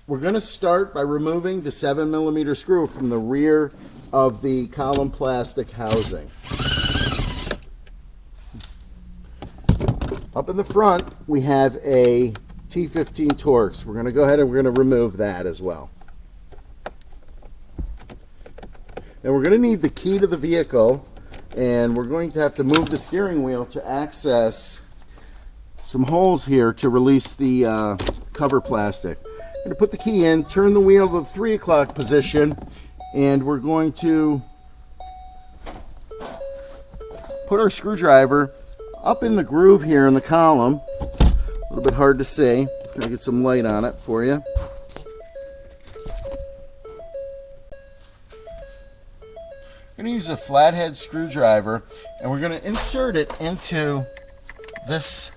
We're going to start by removing the 7mm screw from the rear of the column plastic housing. Up in the front, we have a T15 Torx. We're going to go ahead and we're going to remove that as well. And we're going to need the key to the vehicle, and we're going to have to move the steering wheel to access some holes here to release the cover plastic. I'm going to put the key in, turn the wheel to the 3 o'clock position, and we're going to put our screwdriver up in the groove here in the column. A little bit hard to see. I'm going to get some light on it for you. I'm going to use a flathead screwdriver, and we're going to insert it into this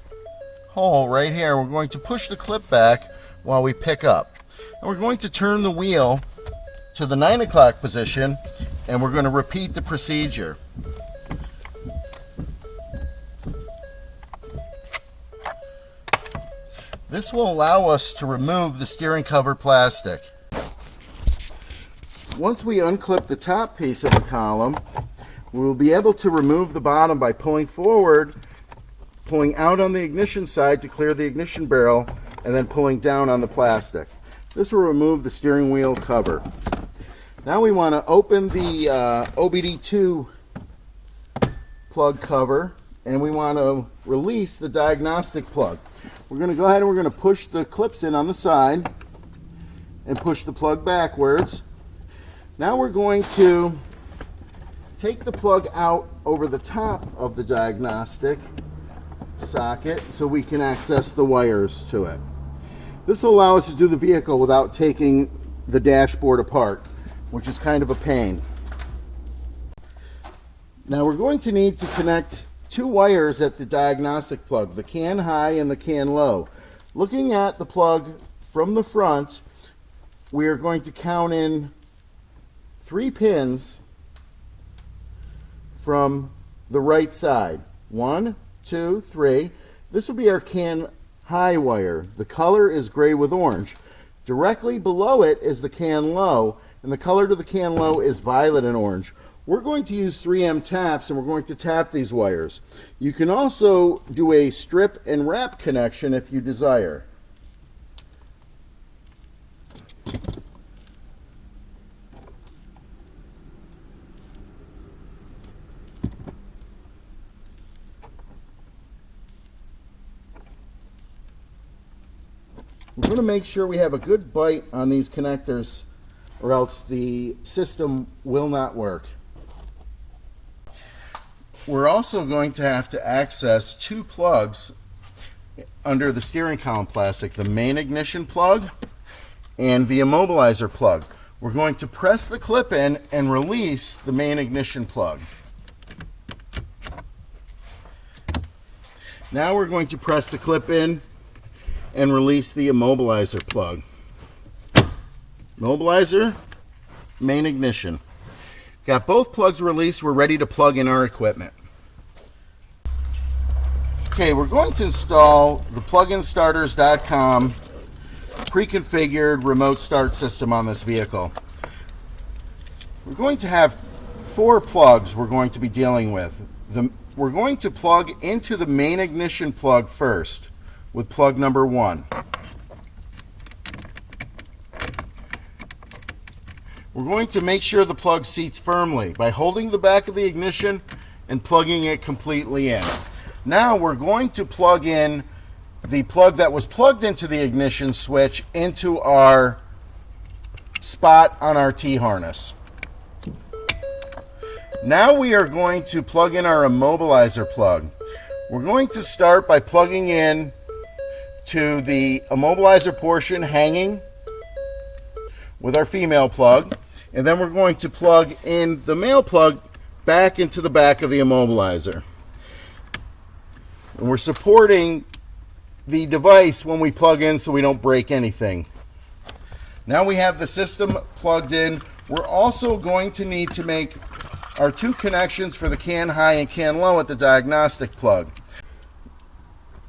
hole right here. We're going to push the clip back while we pick up. And we're going to turn the wheel to the 9 o'clock position, and we're going to repeat the procedure. This will allow us to remove the steering cover plastic. Once we unclip the top piece of the column, we will be able to remove the bottom by pulling forward, pulling out on the ignition side to clear the ignition barrel, and then pulling down on the plastic. This will remove the steering wheel cover. Now we want to open the OBD2 plug cover, and we want to release the diagnostic plug. We're going to go ahead and we're going to push the clips in on the side and push the plug backwards. Now we're going to take the plug out over the top of the diagnostic socket so we can access the wires to it. This will allow us to do the vehicle without taking the dashboard apart, which is kind of a pain. Now we're going to need to connect 2 wires at the diagnostic plug, the can high and the can low. Looking at the plug from the front, we are going to count in 3 pins from the right side. 1, 2, 3. This will be our can high wire. The color is gray with orange. Directly below it is the can low, and the color to the can low is violet and orange. We're going to use 3M taps, and we're going to tap these wires. You can also do a strip and wrap connection if you desire. We're going to make sure we have a good bite on these connectors, or else the system will not work. We're also going to have to access 2 plugs under the steering column plastic, the main ignition plug and the immobilizer plug. We're going to press the clip in and release the main ignition plug. Now we're going to press the clip in and release the immobilizer plug. Immobilizer, main ignition. Got both plugs released. We're ready to plug in our equipment. Okay, we're going to install the pluginstarters.com pre-configured remote start system on this vehicle. We're going to have 4 plugs we're going to be dealing with. We're going to plug into the main ignition plug first with plug number 1. We're going to make sure the plug seats firmly by holding the back of the ignition and plugging it completely in. Now we're going to plug in the plug that was plugged into the ignition switch into our spot on our T-harness. Now we are going to plug in our immobilizer plug. We're going to start by plugging in to the immobilizer portion hanging with our female plug, and then we're going to plug in the male plug back into the back of the immobilizer. And we're supporting the device when we plug in so we don't break anything. Now we have the system plugged in. We're also going to need to make our 2 connections for the can high and can low at the diagnostic plug.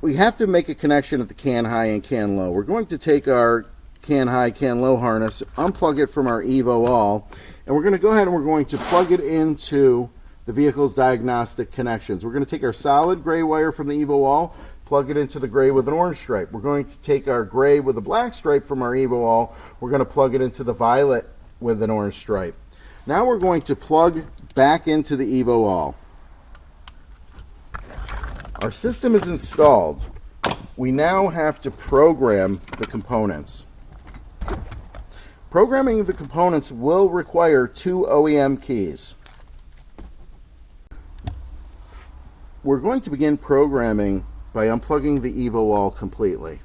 We have to make a connection at the can high and can low. We're going to take our CAN high, CAN low harness, unplug it from our Evo All, and we're going to go ahead and we're going to plug it into the vehicle's diagnostic connections. We're going to take our solid gray wire from the Evo All, plug it into the gray with an orange stripe. We're going to take our gray with a black stripe from our Evo All, we're going to plug it into the violet with an orange stripe. Now we're going to plug back into the Evo All. Our system is installed. We now have to program the components. Programming the components will require 2 OEM keys. We're going to begin programming by unplugging the Evo All completely.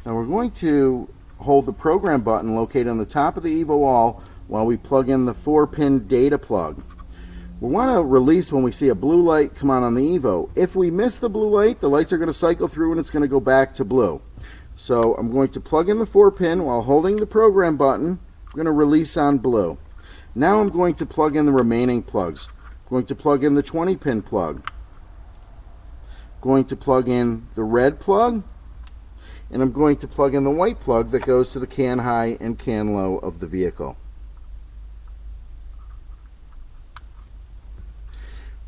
Now we're going to hold the program button located on the top of the Evo All while we plug in the 4-pin data plug. We want to release when we see a blue light come on the Evo. If we miss the blue light, the lights are going to cycle through and it's going to go back to blue. So I'm going to plug in the 4-pin while holding the program button. I'm going to release on blue. Now I'm going to plug in the remaining plugs. I'm going to plug in the 20-pin plug. I'm going to plug in the red plug. And I'm going to plug in the white plug that goes to the CAN high and CAN low of the vehicle.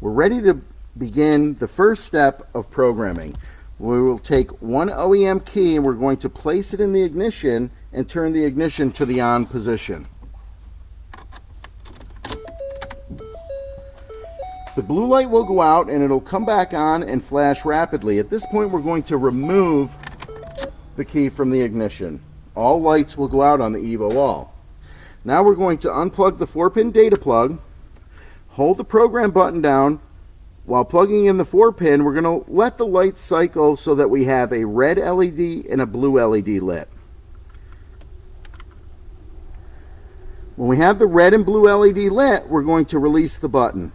We're ready to begin the first step of programming. We will take one OEM key and we're going to place it in the ignition and turn the ignition to the on position. The blue light will go out and it'll come back on and flash rapidly. At this point, we're going to remove the key from the ignition. All lights will go out on the Evo All. Now we're going to unplug the 4-pin data plug. Hold the program button down. While plugging in the 4-pin, we're going to let the lights cycle so that we have a red LED and a blue LED lit. When we have the red and blue LED lit, we're going to release the button.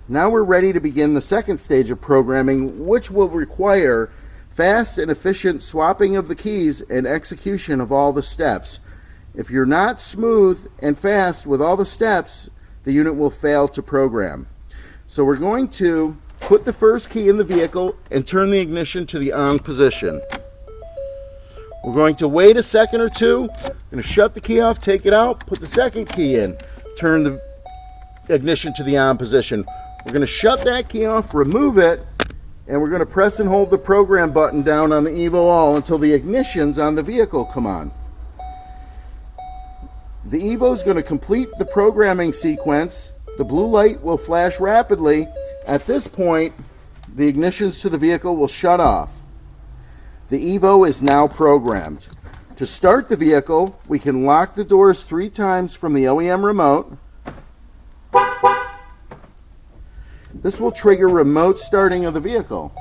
Now we're ready to begin the second stage of programming, which will require fast and efficient swapping of the keys and execution of all the steps. If you're not smooth and fast with all the steps, the unit will fail to program. So we're going to put the first key in the vehicle and turn the ignition to the on position. We're going to wait a second or two. We're going to shut the key off, take it out, put the second key in, turn the ignition to the on position. We're going to shut that key off, remove it, and we're going to press and hold the program button down on the Evo All until the ignitions on the vehicle come on. The Evo is going to complete the programming sequence. The blue light will flash rapidly. At this point, the ignitions to the vehicle will shut off. The Evo is now programmed. To start the vehicle, we can lock the doors 3 times from the OEM remote. This will trigger remote starting of the vehicle.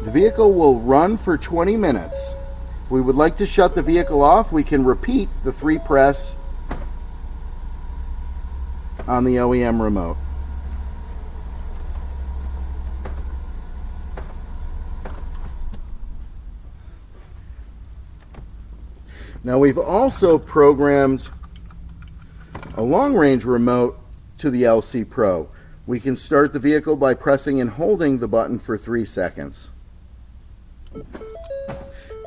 The vehicle will run for 20 minutes. If we would like to shut the vehicle off, we can repeat the 3 press on the OEM remote. Now we've also programmed a long-range remote to the LC Pro. We can start the vehicle by pressing and holding the button for 3 seconds.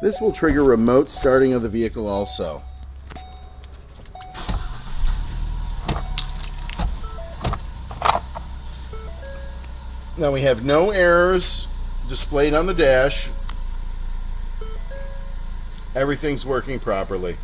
This will trigger remote starting of the vehicle also. Now we have no errors displayed on the dash. Everything's working properly.